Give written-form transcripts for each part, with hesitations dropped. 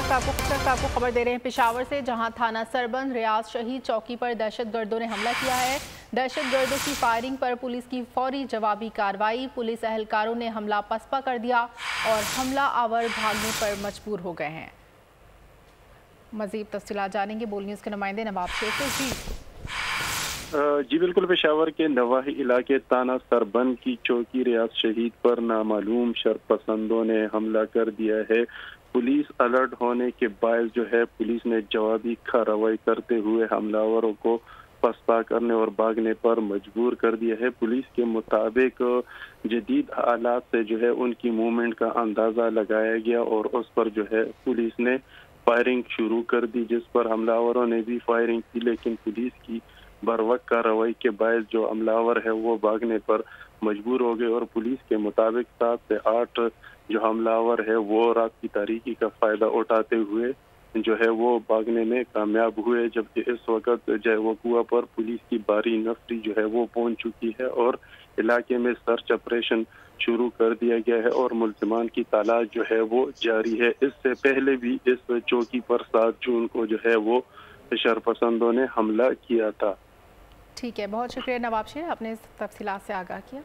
आपको खबर दे रहे हैं पेशावर से, जहां थाना सरबंद रियाज शहीद चौकी पर दहशतगर्दों ने हमला किया है। दहशतगर्दों की फायरिंग पर पुलिस की फौरी जवाबी कार्रवाई। पुलिस एहलकारों ने हमला पसपा कर दिया और हमला आवर भागने पर मजबूर हो गए हैं। मजीद तफसीलात जानेंगे बोल न्यूज़ के नुमाइंदे नवाब शेख से। जी बिल्कुल, पेशावर के नवाही इलाके ताना सरबंद की चौकी रियाज शहीद पर नामालूम शरपसंदों ने हमला कर दिया है। पुलिस अलर्ट होने के बायस जो है पुलिस ने जवाबी कार्रवाई करते हुए हमलावरों को पसपा करने और भागने पर मजबूर कर दिया है। पुलिस के मुताबिक जदीद हालात से जो है उनकी मूवमेंट का अंदाजा लगाया गया और उस पर जो है पुलिस ने फायरिंग शुरू कर दी, जिस पर हमलावरों ने भी फायरिंग की, लेकिन पुलिस की बरवक्त कार्रवाई के बायस जो हमलावर है वो भागने पर मजबूर हो गए और पुलिस के मुताबिक 7 से 8 जो हमलावर है वो रात की तारीकी का फायदा उठाते हुए जो है वो भागने में कामयाब हुए। जबकि इस वक्त जय वकुआ पर पुलिस की भारी नफरी जो है वो पहुंच चुकी है और इलाके में सर्च ऑपरेशन शुरू कर दिया गया है और मुल्जिमान की तलाश जो है वो जारी है। इससे पहले भी इस चौकी पर 7 जून को जो है वो शरपसंदों ने हमला किया था। ठीक है, बहुत शुक्रिया नवाब शेख, आपने इस तफसीलात से आगाह किया।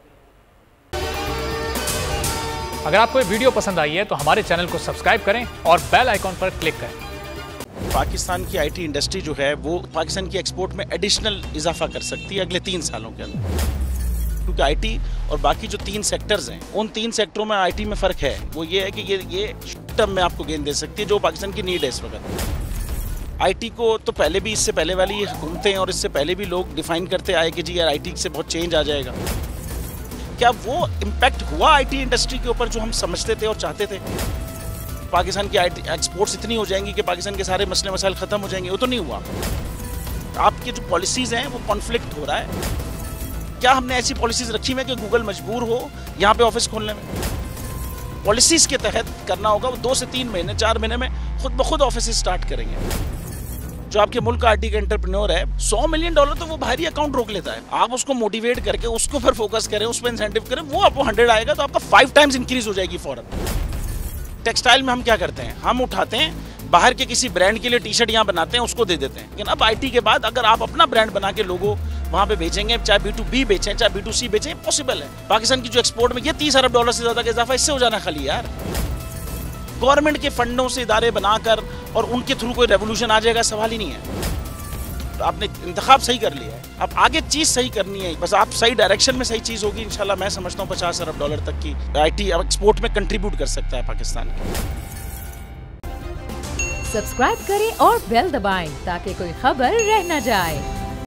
अगर आपको ये वीडियो पसंद आई है तो हमारे चैनल को सब्सक्राइब करें और बेल आइकॉन पर क्लिक करें। पाकिस्तान की आईटी इंडस्ट्री जो है वो पाकिस्तान की एक्सपोर्ट में एडिशनल इजाफा कर सकती है अगले 3 सालों के अंदर, क्योंकि आईटी और बाकी जो 3 सेक्टर्स हैं उन 3 सेक्टरों में आईटी में फ़र्क है। वो ये है कि ये शॉर्ट टर्म में आपको गेन दे सकती है जो पाकिस्तान की नीड है इस वक्त। आईटी को तो पहले भी, इससे पहले वाली हुकूमतें और इससे पहले भी लोग डिफाइन करते आए कि जी यार आईटी से बहुत चेंज आ जाएगा। क्या वो इम्पैक्ट हुआ आईटी इंडस्ट्री के ऊपर जो हम समझते थे और चाहते थे? पाकिस्तान की आईटी एक्सपोर्ट्स इतनी हो जाएंगी कि पाकिस्तान के सारे मसले मसाइल ख़त्म हो जाएंगे, वो तो नहीं हुआ। आपकी जो पॉलिसीज़ हैं वो कॉन्फ्लिक्ट हो रहा है। क्या हमने ऐसी पॉलिसीज़ रखी हुई है कि गूगल मजबूर हो यहाँ पे ऑफिस खोलने में? पॉलिसीज़ के तहत करना होगा। वो 2 से 3 महीने 4 महीने में खुद ब खुद ऑफिस स्टार्ट करेंगे। जो आपके मुल्क का आईटी का एंटरप्रेन्योर है, $100 मिलियन तो वो बाहरी अकाउंट रोक लेता है। आप उसको मोटिवेट करके उसको फिर फोकस करें, उस पर इंसेंटिव करें, वो आपको 100 आएगा तो आपका 5 टाइम्स इंक्रीज हो जाएगी फौरन। टेक्सटाइल में हम क्या करते हैं, हम उठाते हैं बाहर के किसी ब्रांड के लिए टी-शर्ट यहाँ बनाते हैं, उसको दे देते हैं। लेकिन अब आईटी के बाद अगर आप अपना ब्रांड बना के लोगो वहाँ पे बेचेंगे, चाहे B2B बेचें चाहे B2C बेचें, पॉसिबल है। पाकिस्तान की जो एक्सपोर्ट में ये $30 अरब से ज्यादा का इजाफा इससे हो जाना खाली यार। गवर्नमेंट के फंडों से इदारे बनाकर और उनके थ्रू कोई रेवोल्यूशन आ जाएगा, सवाल ही नहीं है। तो आपने इंतखाब सही कर लिया है, अब आगे चीज सही करनी है, बस आप सही डायरेक्शन में सही चीज होगी इंशाल्लाह। मैं समझता हूँ $50 अरब तक की आईटी एक्सपोर्ट में कंट्रीब्यूट कर सकता है पाकिस्तान। सब्सक्राइब करें और बेल दबाएं ताकि कोई खबर रह न जाए।